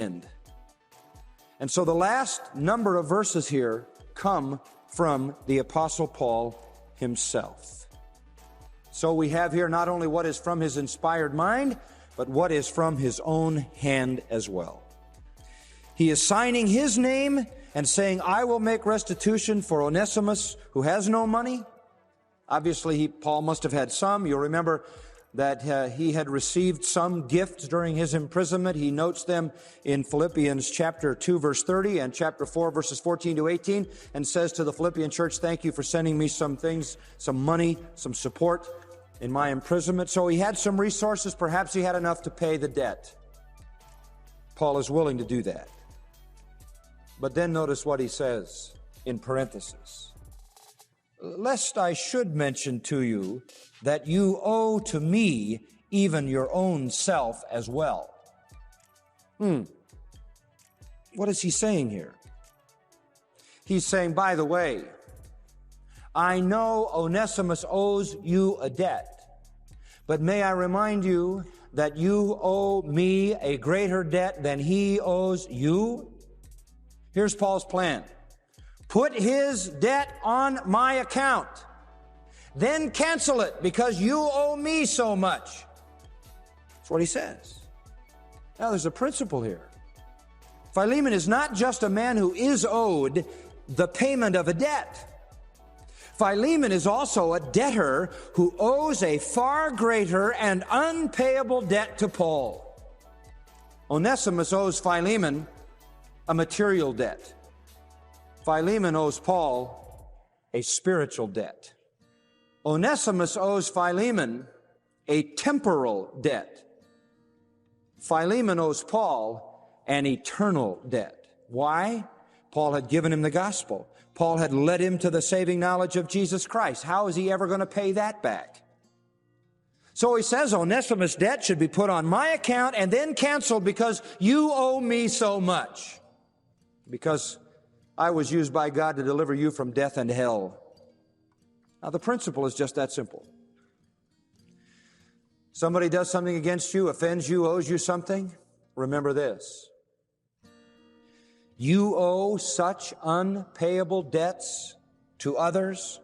And so the last number of verses here come from the Apostle Paul himself. So we have here not only what is from his inspired mind, but what is from his own hand as well. He is signing his name and saying, I will make restitution for Onesimus, who has no money. Obviously, Paul must have had some. You'll remember that he had received some gifts during his imprisonment. He notes them in Philippians chapter 2, verse 30, and chapter 4, verses 14 to 18, and says to the Philippian church, thank you for sending me some things, some money, some support in my imprisonment. So he had some resources. Perhaps he had enough to pay the debt. Paul is willing to do that. But then notice what he says in parentheses. Lest I should mention to you that you owe to me even your own self as well. What is he saying here? He's saying, by the way, I know Onesimus owes you a debt, but may I remind you that you owe me a greater debt than he owes you? Here's Paul's plan. Put his debt on my account. Then cancel it because you owe me so much. That's what he says. Now there's a principle here. Philemon is not just a man who is owed the payment of a debt. Philemon is also a debtor who owes a far greater and unpayable debt to Paul. Onesimus owes Philemon a material debt. Philemon owes Paul a spiritual debt. Onesimus owes Philemon a temporal debt. Philemon owes Paul an eternal debt. Why? Paul had given him the gospel. Paul had led him to the saving knowledge of Jesus Christ. How is he ever going to pay that back? So he says Onesimus' debt should be put on my account and then canceled because you owe me so much. Because I was used by God to deliver you from death and hell. Now, the principle is just that simple. Somebody does something against you, offends you, owes you something. Remember this. You owe such unpayable debts to others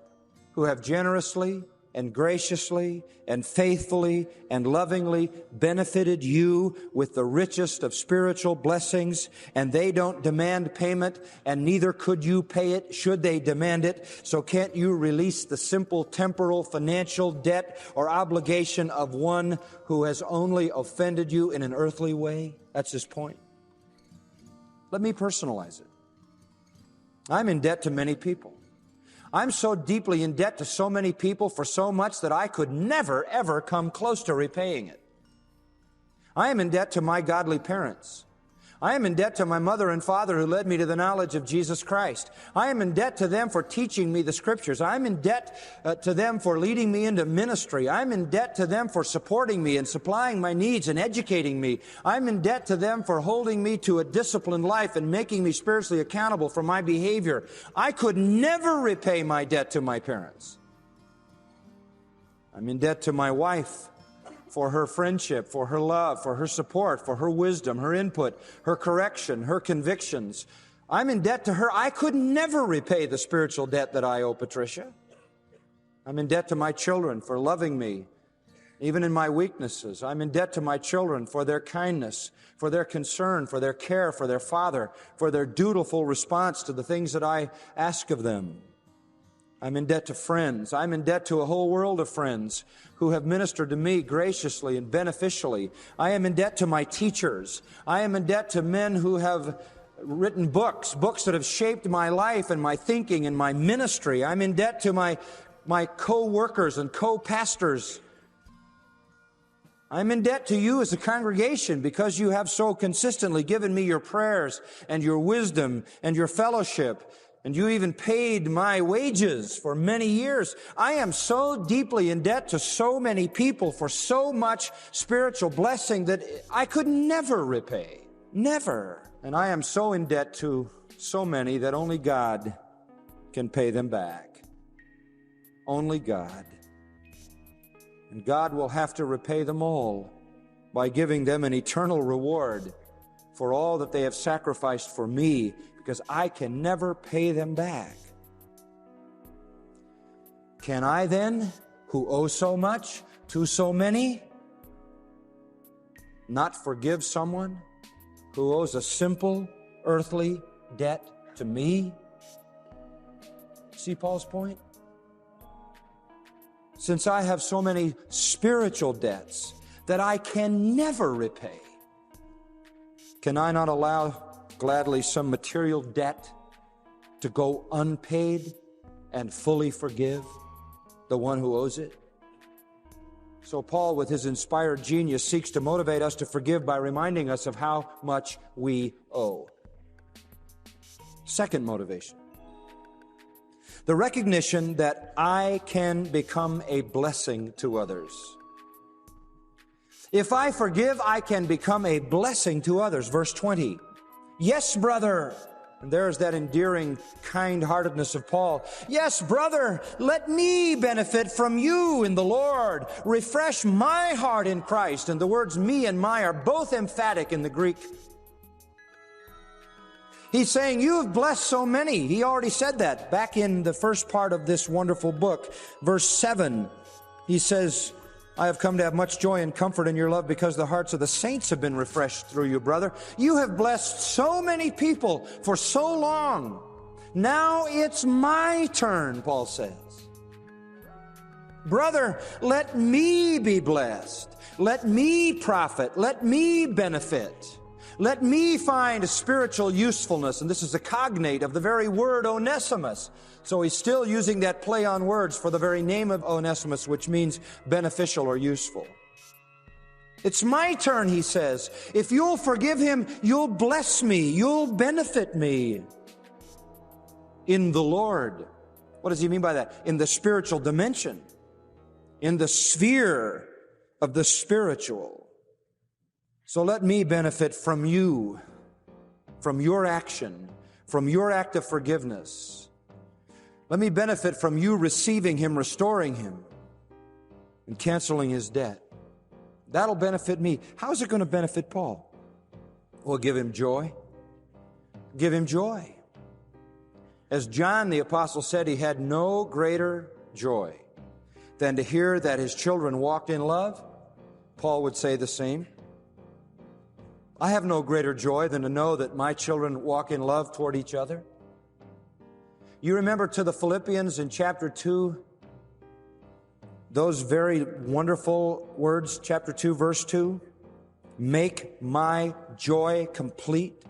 who have generously and graciously and faithfully and lovingly benefited you with the richest of spiritual blessings, and they don't demand payment, and neither could you pay it should they demand it. So can't you release the simple temporal financial debt or obligation of one who has only offended you in an earthly way? That's his point. Let me personalize it. I'm in debt to many people. I'm so deeply in debt to so many people for so much that I could never, ever come close to repaying it. I am in debt to my godly parents. I am in debt to my mother and father who led me to the knowledge of Jesus Christ. I am in debt to them for teaching me the Scriptures. I'm in debt to them for leading me into ministry. I'm in debt to them for supporting me and supplying my needs and educating me. I'm in debt to them for holding me to a disciplined life and making me spiritually accountable for my behavior. I could never repay my debt to my parents. I'm in debt to my wife for her friendship, for her love, for her support, for her wisdom, her input, her correction, her convictions. I'm in debt to her. I could never repay the spiritual debt that I owe Patricia. I'm in debt to my children for loving me, even in my weaknesses. I'm in debt to my children for their kindness, for their concern, for their care, for their father, for their dutiful response to the things that I ask of them. I'm in debt to friends. I'm in debt to a whole world of friends who have ministered to me graciously and beneficially. I am in debt to my teachers. I am in debt to men who have written books that have shaped my life and my thinking and my ministry. I'm in debt to my co-workers and co-pastors. I'm in debt to you as a congregation because you have so consistently given me your prayers and your wisdom and your fellowship. And you even paid my wages for many years. I am so deeply in debt to so many people for so much spiritual blessing that I could never repay. Never. And I am so in debt to so many that only God can pay them back. Only God. And God will have to repay them all by giving them an eternal reward for all that they have sacrificed for me, because I can never pay them back. Can I then, who owe so much to so many, not forgive someone who owes a simple earthly debt to me? See Paul's point? Since I have so many spiritual debts that I can never repay, can I not allow gladly some material debt to go unpaid and fully forgive the one who owes it? So Paul, with his inspired genius, seeks to motivate us to forgive by reminding us of how much we owe. Second motivation, the recognition that I can become a blessing to others. If I forgive, I can become a blessing to others. Verse 20, yes, brother. And there's that endearing kind-heartedness of Paul. Yes, brother, let me benefit from you in the Lord. Refresh my heart in Christ. And the words me and my are both emphatic in the Greek. He's saying, you have blessed so many. He already said that back in the first part of this wonderful book. Verse 7, he says, I have come to have much joy and comfort in your love because the hearts of the saints have been refreshed through you, brother. You have blessed so many people for so long. Now it's my turn, Paul says. Brother, let me be blessed. Let me profit. Let me benefit. Let me find a spiritual usefulness. And this is a cognate of the very word Onesimus. So he's still using that play on words for the very name of Onesimus, which means beneficial or useful. It's my turn, he says. If you'll forgive him, you'll bless me. You'll benefit me in the Lord. What does he mean by that? In the spiritual dimension, in the sphere of the spiritual. So let me benefit from you, from your action, from your act of forgiveness. Let me benefit from you receiving him, restoring him, and canceling his debt. That'll benefit me. How is it going to benefit Paul? Well, give him joy. Give him joy. As John the Apostle said, he had no greater joy than to hear that his children walked in love. Paul would say the same. I have no greater joy than to know that my children walk in love toward each other. You remember to the Philippians in chapter 2, those very wonderful words, chapter 2, verse 2, make my joy complete